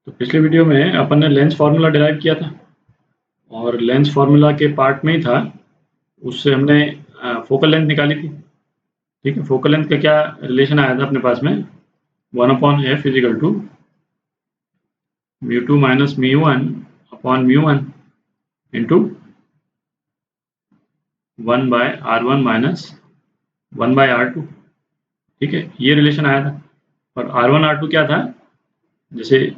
तो पिछले वीडियो में अपन ने लेंस फार्मूला डिराइव किया था और लेंस फार्मूला के पार्ट में ही था, उससे हमने फोकल लेंथ निकाली थी। ठीक है, फोकल लेंथ का क्या रिलेशन आया था अपने पास में, 1/f equal to μ2 minus μ1 upon μ1 into 1/r1 minus 1/r2। ठीक है, ये रिलेशन आया था। और r1 r2 क्या था, जैसे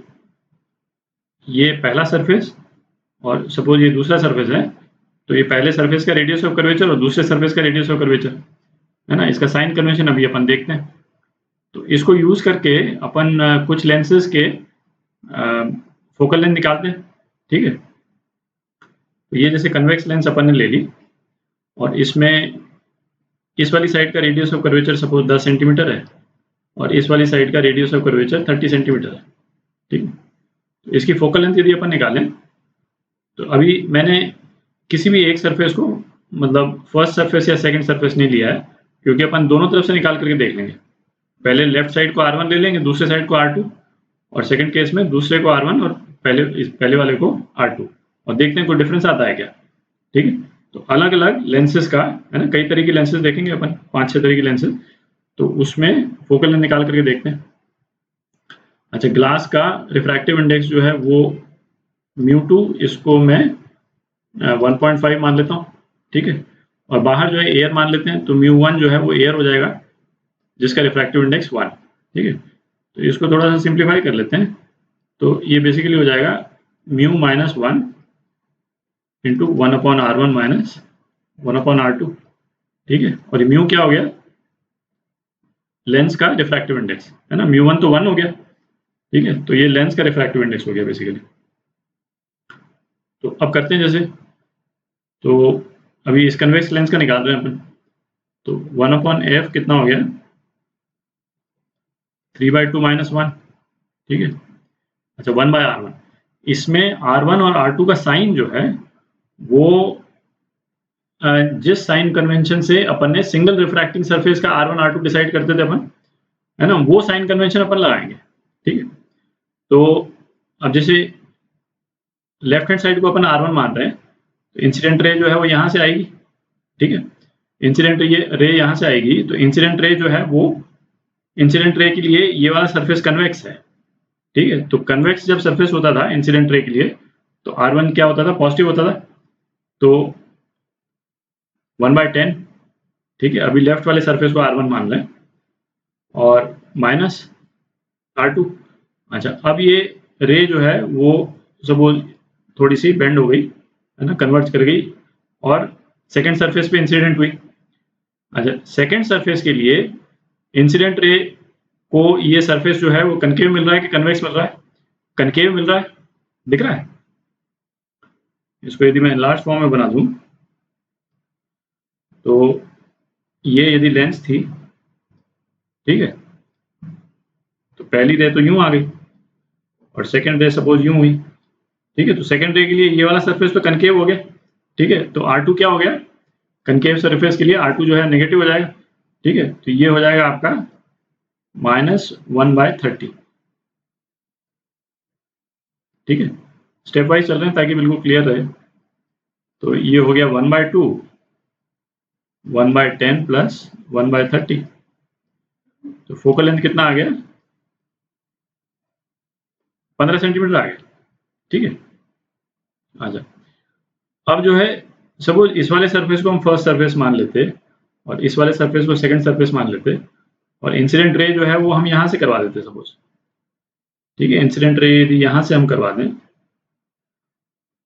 ये पहला सरफेस और सपोज ये दूसरा सरफेस है, तो ये पहले सरफेस का रेडियस ऑफ कर्वेचर और दूसरे सरफेस का रेडियस ऑफ कर्वेचर है ना। इसका साइन कन्वेंशन अभी अपन देखते हैं। तो इसको यूज करके अपन कुछ लेंसेज के फोकल लेंथ निकालते हैं। ठीक है, तो ये जैसे कन्वेक्स लेंस अपन ने ले ली और इसमें इस वाली साइड का radius of curvature suppose 10 centimetre है और इस वाली साइड का रेडियस ऑफ कर्वेचर 30 सेंटीमीटर है। ठीक है, तो इसकी फोकल लेंथ यदि अपन निकालें तो अभी मैंने किसी भी एक सरफेस को, मतलब फर्स्ट सरफेस या सेकंड सरफेस नहीं लिया है, क्योंकि अपन दोनों तरफ से निकाल करके देख लेंगे। पहले लेफ्ट साइड को R1 ले लेंगे, दूसरे साइड को R2, और सेकंड केस में दूसरे को R1 और पहले वाले को R2, और देखते हैं कोई डिफरेंस आता है क्या। ठीक है, तो अलग अलग लेंसेज का है ना, कई तरह की लेंसेज देखेंगे अपन, 5-6 तरह की लेंसेज, तो उसमें फोकल लेंथ निकाल करके देखते हैं। अच्छा, ग्लास का रिफ्रैक्टिव इंडेक्स जो है वो μ2, इसको मैं 1.5 मान लेता हूँ। ठीक है, और बाहर जो है एयर मान लेते हैं, तो μ1 जो है वो एयर हो जाएगा जिसका रिफ्रैक्टिव इंडेक्स 1। ठीक है, तो इसको थोड़ा सा सिंप्लीफाई कर लेते हैं, तो ये बेसिकली हो जाएगा μ minus 1 into 1/r1 minus 1/r2। ठीक है, और ये म्यू क्या हो गया, लेंस का रिफ्रैक्टिव इंडेक्स है ना। μ1 तो 1 हो गया। ठीक है, तो ये लेंस का रिफ्रैक्टिव इंडेक्स हो गया बेसिकली। तो अब करते हैं जैसे, तो अभी इस कन्वेक्स लेंस का निकाल रहे हैं अपन, तो 1/f कितना हो गया, 3/2 माइनस 1। ठीक है, अच्छा 1/r1, इसमें r1 और r2 का साइन जो है वो जिस साइन कन्वेंशन से अपन ने सिंगल रिफ्रैक्टिंग सरफेस का r1 r2 डिसाइड करते थे अपन, है ना, वो साइन कन्वेंशन अपन लगाएंगे। ठीक है, तो अब जैसे लेफ्ट हैंड साइड को अपन r1 मान रहे हैं, तो इंसिडेंट रे जो है वो यहाँ से आएगी। ठीक है, इंसिडेंट रे यहाँ से आएगी, तो इंसिडेंट रे जो है वो, इंसिडेंट रे के लिए ये वाला सरफेस कन्वेक्स है। ठीक है, तो कन्वेक्स जब सरफेस होता था इंसिडेंट रे के लिए, तो r1 क्या होता था, पॉजिटिव होता था, तो 1/10। ठीक है, अभी लेफ्ट वाले सरफेस को r1 मान लें और माइनस r2। अच्छा, अब ये रे जो है वो सपोज थोड़ी सी बेंड हो गई है ना, कन्वर्ज कर गई और सेकंड सरफेस पे इंसिडेंट हुई। अच्छा, सेकंड सरफेस के लिए इंसिडेंट रे को ये सरफेस जो है वो कनकेव मिल रहा है कि कन्वेक्स मिल रहा है, कनकेव मिल रहा है, दिख रहा है। इसको यदि मैं लार्ज फॉर्म में बना दूं, तो ये यदि लेंस थी, ठीक है, तो पहली रे तो यूं आ गई और सेकंड रे सपोज यूं हुई। ठीक है, तो सेकंड रे के लिए ये वाला सरफेस तो कनकेव हो गया। ठीक है, तो R2 क्या हो गया, कनकेव सरफेस के लिए R2 जो है नेगेटिव हो जाएगा। ठीक है, तो ये हो जाएगा आपका -1/30। ठीक है, स्टेप वाइज चल रहे हैं ताकि बिल्कुल क्लियर रहे। तो ये हो गया 1/2, 1/10 प्लस 1/30। तो फोकल लेंथ कितना आ गया, 15 सेंटीमीटर आ गया। ठीक है, आजा, अब जो है सपोज इस वाले सरफेस को हम फर्स्ट सरफेस मान लेते और इस वाले सरफेस को सेकंड सरफेस मान लेते, और इंसिडेंट रे जो है वो हम यहाँ से करवा देते सपोज। ठीक है, इंसिडेंट रे यदि यहाँ से हम करवा दें,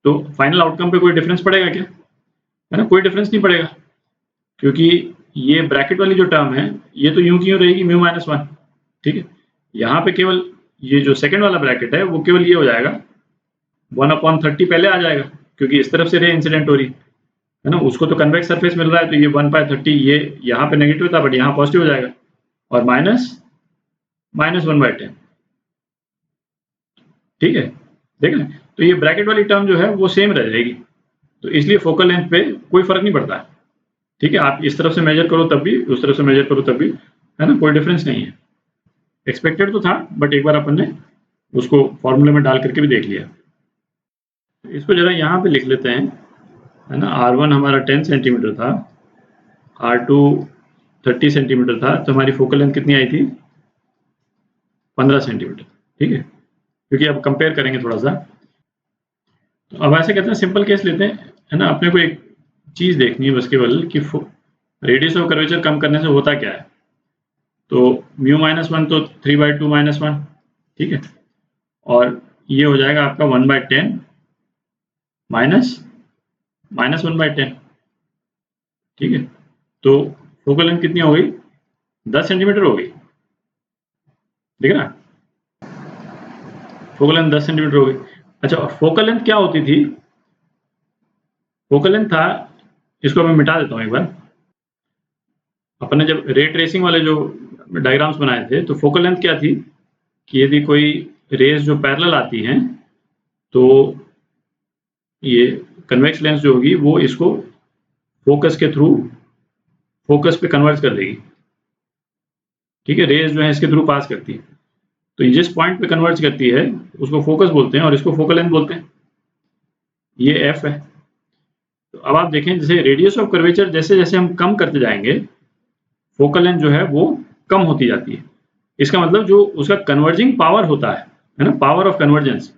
तो फाइनल आउटकम पे कोई डिफरेंस पड़ेगा क्या, है ना, कोई डिफरेंस नहीं पड़ेगा, क्योंकि ये ब्रैकेट वाली जो टर्म है ये तो यूं की यूं रहेगी μ-1। ठीक है, यहाँ पे केवल ये जो सेकंड वाला ब्रैकेट है वो केवल ये हो जाएगा 1/30 पहले आ जाएगा, क्योंकि इस तरफ से रे इंसिडेंट हो रही है ना, उसको तो कन्वेक्स सरफेस मिल रहा है, तो ये 1/30 ये यहाँ पे नेगेटिव था बट यहाँ पॉजिटिव हो जाएगा, और माइनस 1/10। ठीक है, देख लें, तो ये ब्रैकेट वाली टर्म जो है वो सेम रह जाएगी, तो इसलिए फोकल लेंथ पे कोई फर्क नहीं पड़ता है। ठीक है, आप इस तरफ से मेजर करो तब भी, उस तरफ से मेजर करो तब भी, है ना, कोई डिफरेंस नहीं है। एक्सपेक्टेड तो था बट एक बार अपन ने उसको फॉर्मूले में डाल करके भी देख लिया। इसको जरा यहाँ पे लिख लेते हैं, है ना। R1 हमारा 10 सेंटीमीटर था, R2 30 सेंटीमीटर था, तो हमारी फोकल लेंथ कितनी आई थी? 15 सेंटीमीटर। ठीक है, क्योंकि अब कंपेयर करेंगे थोड़ा सा। तो अब ऐसे कहते हैं, सिंपल केस लेते हैं, है ना। अपने को एक चीज देखनी है बस केवल कि रेडियस ऑफ कर्वेचर कम करने से होता क्या है। तो μ-1 तो 3/2 -1, ठीक है, और ये हो जाएगा आपका 1/10 माइनस -1/10, ठीक है। तो फोकल लेंथ कितनी हो गई? 10 सेंटीमीटर हो गई, ठीक है ना। फोकल लेंथ 10 सेंटीमीटर हो गई। अच्छा, और फोकल लेंथ क्या होती थी? फोकल लेंथ था, इसको मैं मिटा देता हूँ एक बार। अपन ने जब रे ट्रेसिंग वाले जो डायग्राम्स बनाए थे, तो फोकल लेंथ क्या थी कि यदि कोई रेज जो पैरेलल आती हैं, तो ये कन्वेक्स लेंस जो होगी वो इसको फोकस के थ्रू फोकस पे कन्वर्ट कर देगी, ठीक है। रेज जो है इसके थ्रू पास करती है, तो जिस पॉइंट पे कन्वर्ट करती है उसको फोकस बोलते हैं और इसको फोकल लेंथ बोलते हैं। ये एफ है। तो अब आप देखें, जैसे रेडियस ऑफ कर्वेचर जैसे जैसे हम कम करते जाएंगे, फोकल लेंथ जो है वो कम होती जाती है। इसका मतलब जो उसका कन्वर्जिंग पावर होता है ना, power of convergence,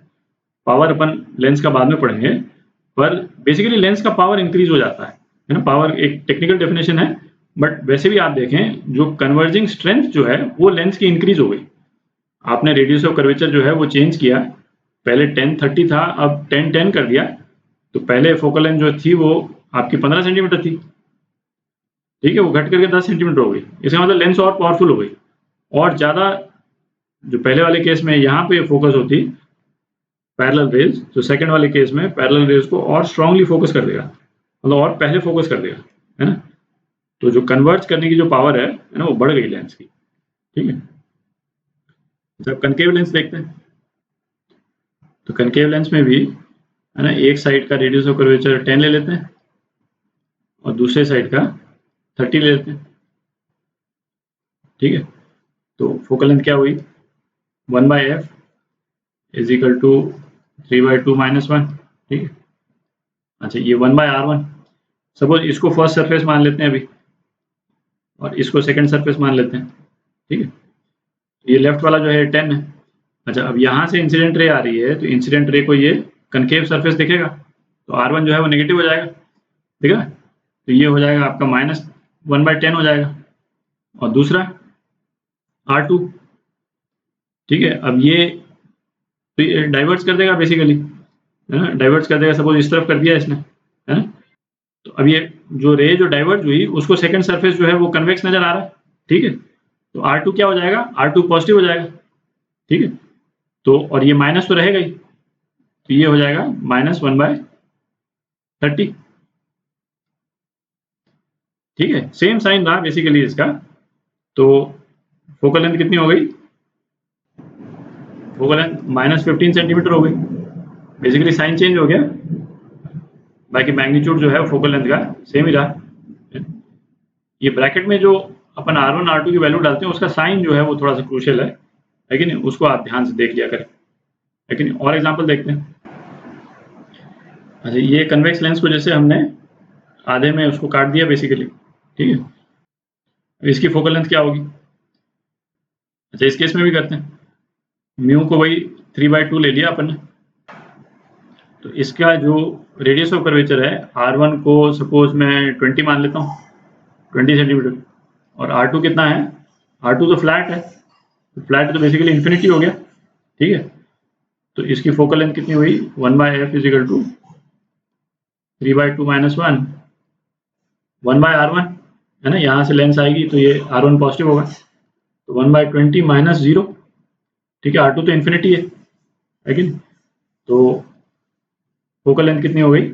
power upon lens का बाद में पढ़ेंगे, पर बेसिकली लेंस का पावर इंक्रीज हो जाता है ना। पावर एक टेक्निकल डेफिनेशन है, बट वैसे भी आप देखें जो कन्वर्जिंग स्ट्रेंथ जो है वो लेंस की इंक्रीज हो गई। आपने रेडियस ऑफ कर्वेचर जो है वो चेंज किया, पहले 10-30 था, अब 10-10 कर दिया, तो पहले फोकल लेंथ जो थी वो आपकी 15 सेंटीमीटर थी, ठीक है, वो घट करके 10 सेंटीमीटर हो गई। इसका मतलब लेंस और पावरफुल हो गई, और ज़्यादा जो पहले वाले केस में यहाँ पे फोकस होती पैरेलल रेज, तो सेकंड वाले केस में पैरेलल रेज को और स्ट्रांगली फोकस कर देगा, मतलब और पहले फोकस कर देगा, है ना। तो जो कन्वर्ज करने की जो पावर है ना, वो बढ़ गई लेंस की, ठीक है। जब कनकेव लेंस देखते हैं, तो कनकेव लेंस में भी, है ना, एक साइड का रेडियस ऑफ कर्वेचर 10 ले लेते हैं और दूसरे साइड का 30 ले लेते हैं, ठीक है। तो फोकल लेंथ क्या हुई? 1/f इज इक्वल टू 3/2 -1, ठीक है। अच्छा, ये 1/r1, सपोज इसको फर्स्ट सरफेस मान लेते हैं अभी, और इसको सेकंड सरफेस मान लेते हैं, ठीक है। ये लेफ्ट वाला जो है 10 है। अच्छा, अब यहाँ से इंसिडेंट रे आ रही है, तो इंसिडेंट रे को ये कनकेव सरफेस दिखेगा, तो R1 जो है वो नेगेटिव हो जाएगा, ठीक है। तो ये हो जाएगा आपका -1/10 हो जाएगा, और दूसरा R2, ठीक है। अब ये तो डाइवर्ट्स कर देगा बेसिकली, है ना, डाइवर्ट्स कर देगा। सपोज इस तरफ कर दिया इसने, है ना, तो अब ये जो रे जो डाइवर्ट हुई उसको सेकंड सरफेस जो है वो कन्वेक्स नजर आ रहा है, ठीक है। तो R2 क्या हो जाएगा? R2 पॉजिटिव हो जाएगा, ठीक है। तो और ये माइनस तो रहेगा ही, तो ये हो जाएगा -1/30, ठीक है। सेम साइन रहा बेसिकली इसका। तो फोकल लेंथ कितनी हो गई? फोकल लेंथ -15 सेंटीमीटर हो गई। बेसिकली साइन चेंज हो गया, बाकी मैग्नीट्यूड जो है फोकल लेंथ का सेम ही रहा। ये ब्रैकेट में जो अपन R1 R2 की वैल्यू डालते हैं उसका साइन जो है वो थोड़ा सा क्रूशियल है कि नहीं, उसको आप ध्यान से देख लिया करें, है कि नहीं। और एग्जांपल देखते हैं। अच्छा, ये कन्वेक्स लेंस को जैसे हमने आधे में उसको काट दिया बेसिकली, ठीक है। इसकी फोकल लेंथ क्या होगी? अच्छा, इस केस में भी करते हैं, म्यू को वही 3/2 ले लिया अपन ने, तो इसका जो रेडियस ऑफ कर्वेचर है R1 को सपोज मैं 20 मान लेता हूँ, 20 सेंटीमीटर, और R2 कितना है? R2 तो फ्लैट है, तो फ्लैट तो बेसिकली इन्फिनिटी हो गया, ठीक है। तो इसकी फोकल लेंथ कितनी हुई? 1/f is equal to 3/2 -1 1/r1, है ना। यहाँ से लेंस आएगी तो ये R1 पॉजिटिव होगा, तो 1/20 -0, ठीक है। R2 तो इन्फिनिटी है कि नहीं। तो फोकल लेंथ कितनी हो गई?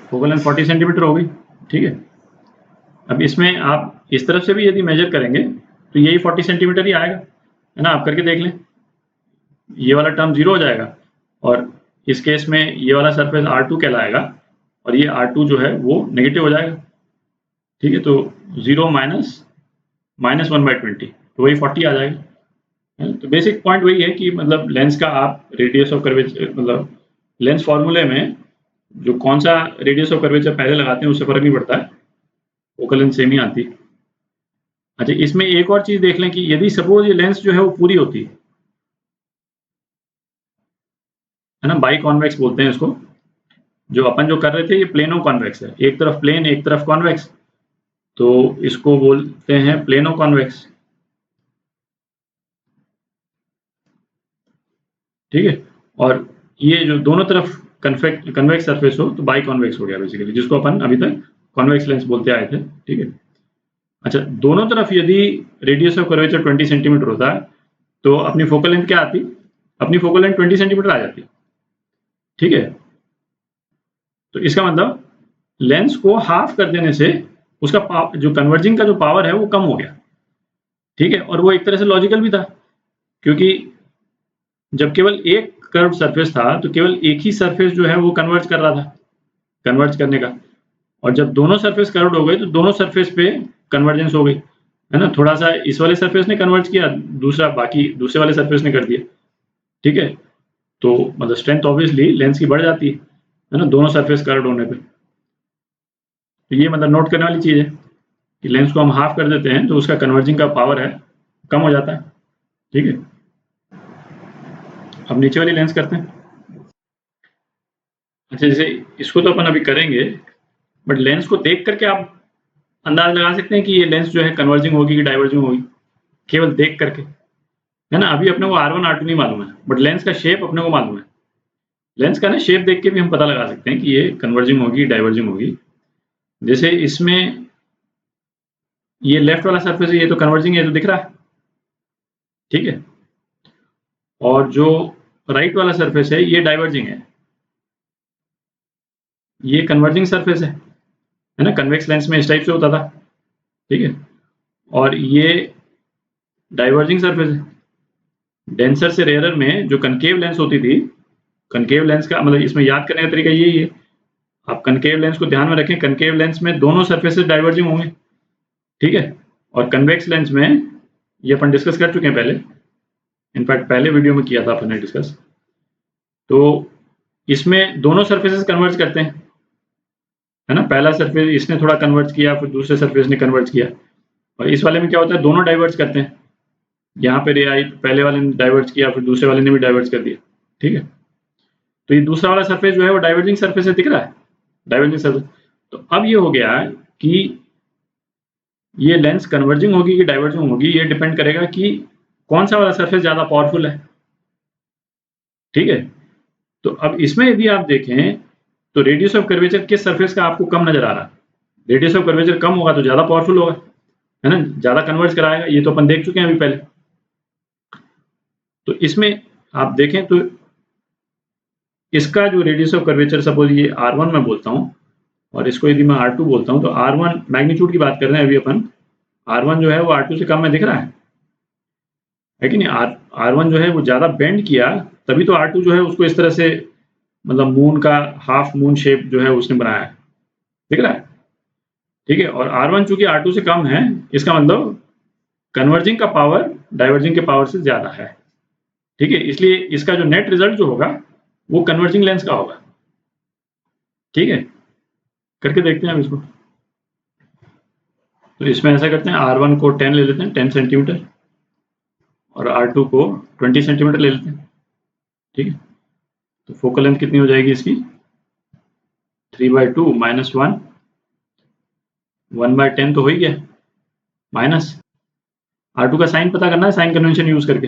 फोकल लेंथ 40 सेंटीमीटर हो गई, ठीक है। अब इसमें आप इस तरफ से भी यदि मेजर करेंगे तो यही 40 सेंटीमीटर ही आएगा, है ना। आप करके देख लें, ये वाला टर्म 0 हो जाएगा, और इस केस में ये वाला सरफेस R2 कहलाएगा, और ये R2 जो है वो नेगेटिव हो जाएगा, ठीक है। तो 0 -1/20, तो वही 40 आ जाएगा, तो बेसिक पॉइंट वही है कि मतलब लेंस का आप रेडियस ऑफ कर्वेचर मतलब लेंस फॉर्मूले में जो कौन सा रेडियस ऑफ कर्वेचर पहले लगाते हैं उससे फर्क नहीं पड़ता है, फोकल लेंथ सेम ही आती है। अच्छा, इसमें एक और चीज देख लें कि यदि सपोज ये लेंस जो है वो पूरी होती है ना, बाई कॉन्वेक्स बोलते हैं इसको, जो अपन जो कर रहे थे ये प्लेनो कॉन्वेक्स है, एक तरफ प्लेन एक तरफ कॉन्वेक्स, तो इसको बोलते हैं प्लेनो कॉन्वेक्स। ठीक है, और ये जो दोनों तरफ कन्वेक्स सरफेस हो तो बाई कॉन्वेक्स हो गया बेसिकली, जिसको अपन अभी तक कॉन्वेक्स लेंस बोलते आए थे। ठीक है, अच्छा, दोनों तरफ यदि रेडियस ऑफ कर्वेचर 20 सेंटीमीटर होता है तो अपनी फोकल लेंथ क्या आती, अपनी फोकल लेंथ 20 सेंटीमीटर आ जाती। ठीक है, तो इसका मतलब लेंस को हाफ कर देने से उसका जो कन्वर्जिंग का जो पावर है वो कम हो गया। ठीक है, और वो एक तरह से लॉजिकल भी था, क्योंकि जब केवल एक कर्व सरफेस था तो केवल एक ही सरफेस जो है वो कन्वर्ज कर रहा था, कन्वर्ज करने का, और जब दोनों सरफेस कर्व्ड हो गए तो दोनों सरफेस पे कन्वर्जेंस हो गई, है ना, थोड़ा सा इस वाले सरफेस ने कन्वर्ज किया, दूसरा बाकी दूसरे वाले सरफेस ने कर दिया। ठीक है, तो मतलब स्ट्रेंथ ऑब्वियसली लेंस की बढ़ जाती है ना, दोनों सरफेस कर्व्ड होने पे। तो ये मतलब नोट करने वाली चीज है कि लेंस को हम हाफ कर देते हैं तो उसका कन्वर्जिंग का पावर है कम हो जाता है। ठीक है, अब नीचे वाली लेंस करते हैं। अच्छा, जैसे इसको तो अपन अभी करेंगे, बट लेंस को देख करके आप अंदाज लगा सकते हैं कि ये लेंस जो है कन्वर्जिंग होगी कि डाइवर्जिंग होगी, केवल देख करके, है ना। अभी अपने को R1 R2 नहीं मालूम है, बट लेंस का शेप अपने को मालूम है। लेंस का ना शेप देख के भी हम पता लगा सकते हैं कि ये कन्वर्जिंग होगी डाइवर्जिंग होगी। जैसे इसमें ये लेफ्ट वाला सरफेस है, ये तो कन्वर्जिंग है, तो दिख रहा है। ठीक है, और जो राइट वाला सरफेस है ये डाइवर्जिंग है, ये कन्वर्जिंग सरफेस है ना, कन्वेक्स लेंस में इस टाइप से होता था। ठीक है, और ये डाइवर्जिंग सरफेस है। डेंसर से रेयरर में जो कनकेव लेंस होती थी, कनकेव लेंस का मतलब इसमें याद करने का तरीका यही है, आप कनकेव लेंस को ध्यान में रखें, कनकेव लेंस में दोनों सरफेसेस डाइवर्जिंग होंगे। ठीक है, और कन्वेक्स लेंस में ये अपन डिस्कस कर चुके हैं पहले, इनफैक्ट पहले वीडियो में किया था अपन ने डिस्कस, तो इसमें दोनों सरफेसेस कन्वर्ज करते हैं, है ना, पहला सरफेस इसने थोड़ा कन्वर्ज किया फिर दूसरे सरफेस ने कन्वर्ज किया, और इस वाले में क्या होता है, दोनों डाइवर्ज करते हैं, यहाँ पे रे आई पहले वाले ने डाइवर्ज किया फिर दूसरे वाले ने भी डाइवर्ज कर दिया। ठीक है, तो ये दूसरा वाला सरफेस जो है वो डाइवर्जिंग सरफेस है, दिख रहा है, डाइवर्जिंग सरफेस। तो अब ये हो गया कि ये लेंस कन्वर्जिंग होगी कि डाइवर्जिंग होगी, ये डिपेंड करेगा कि कौन सा वाला सरफेस ज्यादा पावरफुल है। ठीक है, तो अब इसमें यदि आप देखें तो रेडियस ऑफ कर्वेचर किस सरफेस का आपको कम नजर आ रहा है, रेडियस ऑफ कर्वेचर कम होगा तो ज्यादा पावरफुल होगा, है ना, ज्यादा कन्वर्ज कराएगा, ये तो अपन देख चुके हैं अभी पहले। तो इसमें आप देखें तो इसका जो रेडियस ऑफ कर्वेचर, सपोज ये R1 मैं बोलता हूँ और इसको यदि मैं R2 बोलता हूँ, तो R1 मैग्नीट्यूड की बात कर रहे हैं अभी अपन, R1 जो है वो R2 से कम में दिख रहा है कि नहीं, R1 जो है वो ज्यादा बेंड किया तभी तो R2 जो है उसको इस तरह से मतलब मून का हाफ मून शेप जो है उसने बनाया है, दिख रहा है। ठीक है, और R1 चूंकि R2 से कम है, इसका मतलब कन्वर्जिंग का पावर डाइवर्जिंग के पावर से ज्यादा है। ठीक है, इसलिए इसका जो नेट रिजल्ट जो होगा वो कन्वर्जिंग लेंस का होगा। ठीक है, करके देखते हैं अब इसको। तो इसमें ऐसा करते हैं, R1 को 10 ले लेते हैं, 10 सेंटीमीटर, और R2 को 20 सेंटीमीटर ले लेते हैं। ठीक है, तो फोकल लेंथ कितनी हो जाएगी इसकी, 3/2 माइनस 1, 1/10 तो हो ही गया, माइनस R2 का साइन पता करना है, साइन कन्वेंशन यूज करके।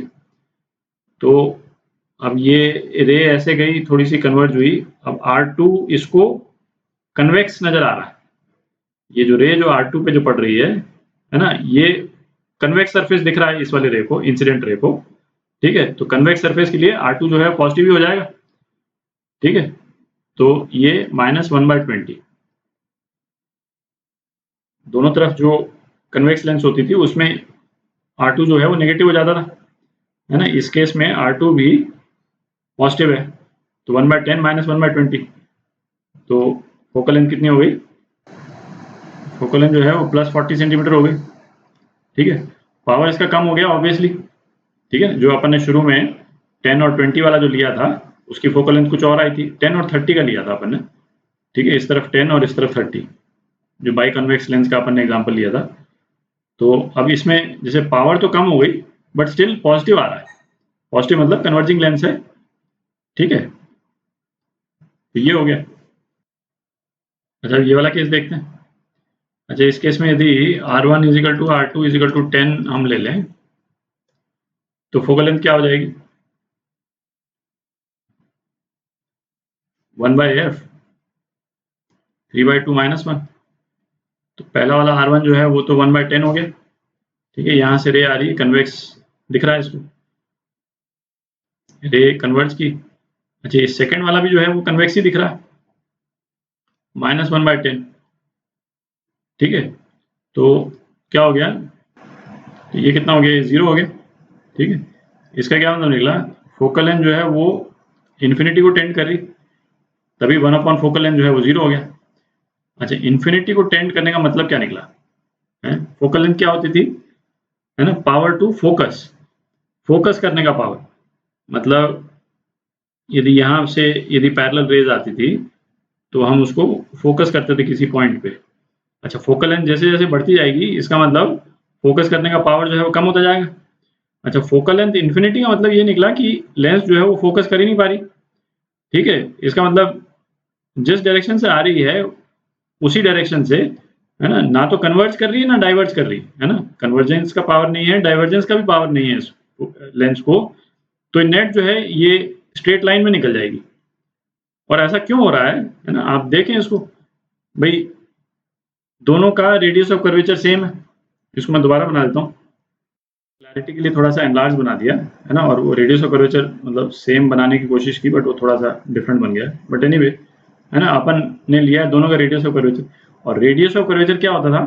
तो अब ये रे ऐसे गई, थोड़ी सी कन्वर्ज हुई, अब R2 इसको कन्वेक्स नजर आ रहा है, ये जो रे जो R2 पे जो पड़ रही है ना, ये कन्वेक्स सरफेस दिख रहा है इस वाले रे को, इंसिडेंट रे को। ठीक है, तो कन्वेक्स सरफेस के लिए R2 जो है पॉजिटिव ही हो जाएगा। ठीक है, तो ये -1/20, दोनों तरफ जो कन्वेक्स लेंस होती थी उसमें R2 जो है वो नेगेटिव हो जाता था, है ना, इस केस में R2 भी पॉजिटिव है, तो 1/10 माइनस 1/20, तो फोकल लेंथ कितनी हो गई, फोकल लेंथ जो है वो +40 सेंटीमीटर हो गई। ठीक है, पावर इसका कम हो गया ऑब्वियसली, ठीक है, जो अपन ने शुरू में 10 और 20 वाला जो लिया था उसकी फोकल लेंथ कुछ और आई थी, 10 और 30 का लिया था अपन ने। ठीक है, इस तरफ 10 और इस तरफ 30, जो बाई कन्वेक्स लेंस का अपन ने एग्जाम्पल लिया था। तो अब इसमें जैसे पावर तो कम हो गई बट स्टिल पॉजिटिव आ रहा है, पॉजिटिव मतलब कन्वर्जिंग लेंस है। ठीक है, तो ये हो गया। अच्छा, ये वाला केस देखते हैं। अच्छा, इस केस में यदि R1 is equal to R2 is equal to 10 हम ले लें तो फोकल लेंथ क्या हो जाएगी? 1/f 3/2 - 1। तो पहला वाला R1 जो है वो तो 1/10 हो गया। ठीक है, यहाँ से रे आ रही है, कन्वेक्स दिख रहा है इसको, रे कन्वर्ज की। अच्छा, ये सेकंड वाला भी जो है वो कन्वेक्स ही दिख रहा है, -1/10। ठीक है, तो क्या हो गया? तो ये कितना हो गया? 0 हो गया। ठीक है, इसका क्या मतलब निकला? फोकल लेंथ जो है वो इन्फिनिटी को टेंड कर रही, तभी 1/, फोकल लेंथ जो है वो 0 हो गया। अच्छा, इन्फिनिटी को टेंड करने का मतलब क्या निकला है? फोकल लेंथ क्या होती थी, है ना? पावर टू फोकस, फोकस करने का पावर। मतलब यदि यहाँ से यदि पैरेलल रेज आती थी तो हम उसको फोकस करते थे किसी पॉइंट पे। अच्छा, फोकल लेंथ जैसे जैसे बढ़ती जाएगी इसका मतलब फोकस करने का पावर जो है वो कम होता जाएगा। अच्छा, फोकल लेंथ इन्फिनिटी का मतलब ये निकला कि लेंस जो है वो फोकस कर ही नहीं पा रही। ठीक है, इसका मतलब जिस डायरेक्शन से आ रही है उसी डायरेक्शन से, है ना तो कन्वर्ज कर रही है ना डाइवर्ज कर रही है ना। कन्वर्जेंस का पावर नहीं है, डाइवर्जेंस का भी पावर नहीं है इस लेंस को, तो नेट जो है ये स्ट्रेट लाइन में निकल जाएगी। और ऐसा क्यों हो रहा है ना? आप देखें इसको, भाई दोनों का रेडियस ऑफ कर्वेचर सेम है। इसको मैं दोबारा बना देता हूँ, क्लैरिटी के लिए थोड़ा सा एनलार्ज बना दिया, है ना। और वो रेडियस ऑफ कर्वेचर मतलब सेम बनाने की कोशिश की बट वो थोड़ा सा डिफरेंट बन गया, बट एनीवे, है ना। अपन ने लिया दोनों का रेडियस ऑफ कर्वेचर, और रेडियस ऑफ कर्वेचर क्या होता था?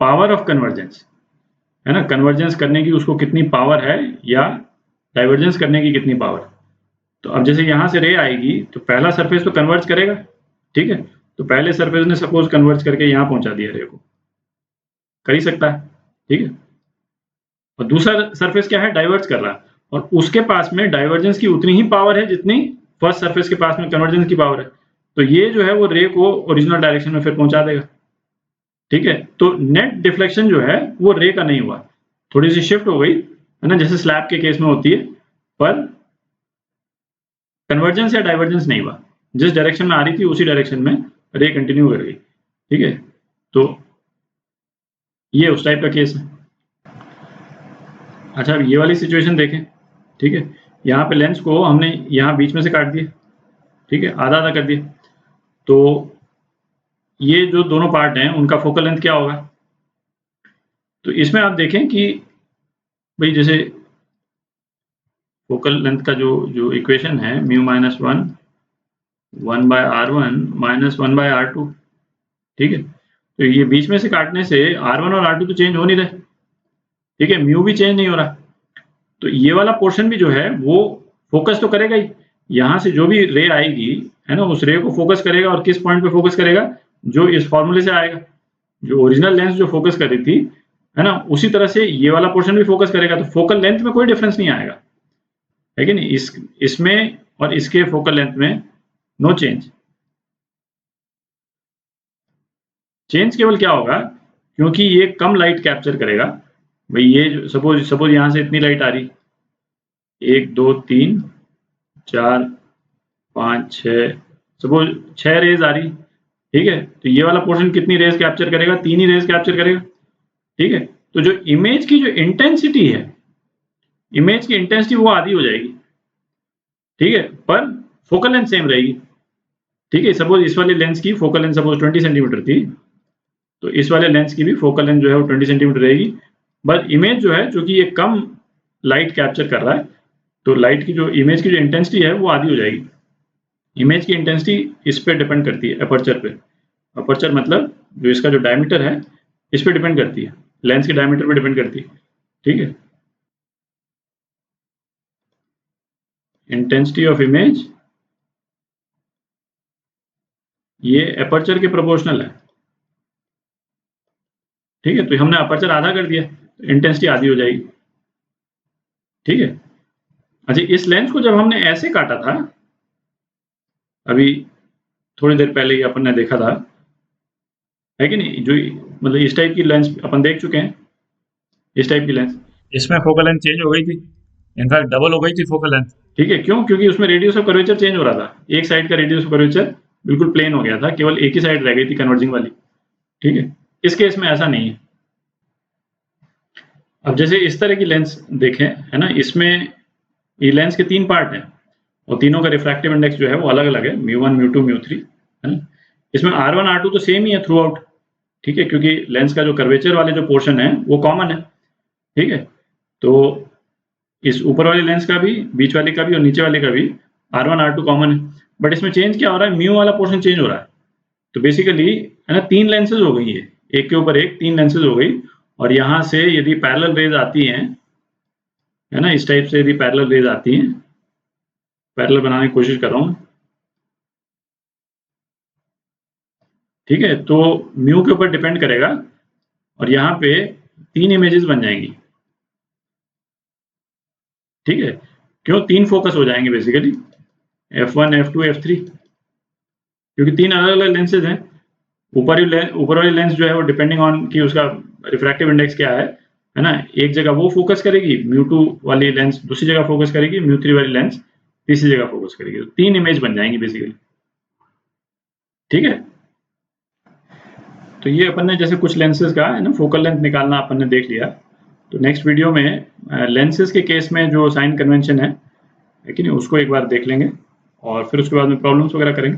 पावर ऑफ कन्वर्जेंस, है ना। कन्वर्जेंस करने की उसको कितनी पावर है या डाइवर्जेंस करने की कितनी पावर। तो अब जैसे यहाँ से रे आएगी तो पहला सरफेस तो कन्वर्ज करेगा। ठीक है, तो पहले सरफेस ने सपोज कन्वर्ज करके यहाँ पहुंचा दिया रे को, कर ही सकता है। ठीक है, और दूसरा सरफेस क्या है? डाइवर्ज कर रहा है, और उसके पास में डाइवर्जेंस की उतनी ही पावर है जितनी फर्स्ट सरफेस के पास में कन्वर्जेंस की पावर है। तो ये जो है वो रे को ओरिजिनल डायरेक्शन में फिर पहुंचा देगा। ठीक है, तो नेट डिफ्लेक्शन जो है वो रे का नहीं हुआ, थोड़ी सी शिफ्ट हो गई, है ना, जैसे स्लैब के केस में होती है, पर कन्वर्जेंस या डाइवर्जेंस नहीं हुआ। जिस डायरेक्शन में आ रही थी उसी डायरेक्शन में रे कंटिन्यू कर गई। ठीक है, तो ये उस टाइप का केस है। अच्छा, अब ये वाली सिचुएशन देखें। ठीक है, यहाँ पे लेंस को हमने यहाँ बीच में से काट दिया। ठीक है, आधा आधा कर दिया, तो ये जो दोनों पार्ट हैं उनका फोकल लेंथ क्या होगा? तो इसमें आप देखें कि भाई जैसे फोकल लेंथ का जो जो इक्वेशन है mu minus 1/r1 minus 1/r2। ठीक है, तो ये बीच में से काटने से r1 और r2 तो चेंज हो नहीं रहे। ठीक है, म्यू भी चेंज नहीं हो रहा, तो ये वाला पोर्शन भी जो है वो फोकस तो करेगा ही। यहाँ से जो भी रे आएगी, है ना, उस रे को फोकस करेगा, और किस पॉइंट पे फोकस करेगा? जो इस फॉर्मूले से आएगा, जो ओरिजिनल लेंस जो फोकस कर रही थी, है ना, उसी तरह से ये वाला पोर्शन भी फोकस करेगा। तो फोकल लेंथ में कोई डिफरेंस नहीं आएगा, है कि नहीं? इसमें और इसके फोकल लेंथ में नो चेंज। चेंज केवल क्या होगा, क्योंकि ये कम लाइट कैप्चर करेगा। भाई ये सपोज सपोज यहाँ से इतनी लाइट आ रही, 1 2 3 4 5 6, सपोज 6 रेज आ रही। ठीक है, तो ये वाला पोर्शन कितनी रेज कैप्चर करेगा? 3 ही रेज कैप्चर करेगा। ठीक है, तो जो इमेज की जो इंटेंसिटी है, इमेज की इंटेंसिटी वो आधी हो जाएगी। ठीक है, पर फोकल लेंथ सेम रहेगी। ठीक है, सपोज इस वाले लेंस की फोकल लेंथ सपोज 20 सेंटीमीटर थी, तो इस वाले लेंस की भी फोकल लेंथ जो है वो 20 सेंटीमीटर रहेगी। बट इमेज जो है, चूंकि ये कम लाइट कैप्चर कर रहा है, तो लाइट की जो इमेज की जो इंटेंसिटी है वो आधी हो जाएगी। इमेज की इंटेंसिटी इस पे डिपेंड करती है, अपर्चर पे। अपर्चर मतलब जो इसका जो डायमीटर है इस पे डिपेंड करती है, लेंस के डायमीटर पे डिपेंड करती है। ठीक है, इंटेंसिटी ऑफ इमेज ये अपर्चर के प्रोपोर्शनल है। ठीक है, तो हमने अपर्चर आधा कर दिया, इंटेंसिटी आधी हो जाएगी। ठीक है। अच्छा, इस लेंस को जब हमने ऐसे काटा था, अभी थोड़ी देर पहले ही अपन ने देखा था, है कि नहीं, जो मतलब इस टाइप की लेंस अपन देख चुके हैं, इस टाइप की लेंस, इसमें फोकल लेंथ चेंज हो गई थी, इनफैक्ट डबल हो गई थी फोकल लेंथ। ठीक है। क्यों? क्योंकि उसमें रेडियस ऑफ कर्वेचर चेंज हो रहा था, एक साइड का रेडियस ऑफ कर्वेचर बिल्कुल प्लेन हो गया था, केवल एक ही साइड रह गई थी कन्वर्जिंग वाली, ठीक है। इस केस में ऐसा नहीं है। अब जैसे इस तरह की लेंस देखें, है ना, इसमें ये लेंस के 3 पार्ट हैं और तीनों का रिफ्रैक्टिव इंडेक्स जो है वो अलग-अलग है, म्यू1, म्यू2, म्यू3, है ना। इसमें R1, R2 तो सेम ही है थ्रू आउट, ठीक है, क्योंकि लेंस का जो कर्वेचर वाले जो पोर्शन है वो कॉमन है, ठीक है। तो इस ऊपर वाले लेंस का भी, बीच वाले का भी और नीचे वाले का भी R1, R2 कॉमन है। बट इसमें चेंज क्या हो रहा है, म्यू वाला पोर्शन चेंज हो रहा है। तो बेसिकली, है ना, 3 लेंसेज हो गई है, एक के ऊपर एक 3 लेंसेज हो गई। और यहाँ से यदि पैरेलल रेज आती हैं, है ना, इस टाइप से यदि पैरेलल रेज आती हैं, पैरेलल बनाने की कोशिश कर रहा हूँ, ठीक है, तो म्यू के ऊपर डिपेंड करेगा और यहाँ पे 3 इमेजेस बन जाएंगी, ठीक है। क्यों? 3 फोकस हो जाएंगे बेसिकली, f1, f2, f3, क्योंकि 3 अलग-अलग लेंसेज हैं। ऊपर वाली लेंस जो है वो डिपेंडिंग ऑन कि उसका रिफ्रैक्टिव इंडेक्स क्या है ना, एक जगह वो फोकस करेगी, म्यू2 वाली लेंस दूसरी जगह फोकस करेगी, म्यू3 वाली लेंस तीसरी जगह फोकस करेगी, तो 3 इमेज बन जाएंगी बेसिकली, ठीक है। तो ये अपन ने जैसे कुछ लेंसेज का, है ना, फोकल लेंथ निकालना अपन ने देख लिया। तो नेक्स्ट वीडियो में लेंसेज के केस में जो साइन कन्वेंशन है कि नहीं, उसको एक बार देख लेंगे और फिर उसके बाद में प्रॉब्लम्स वगैरह करेंगे।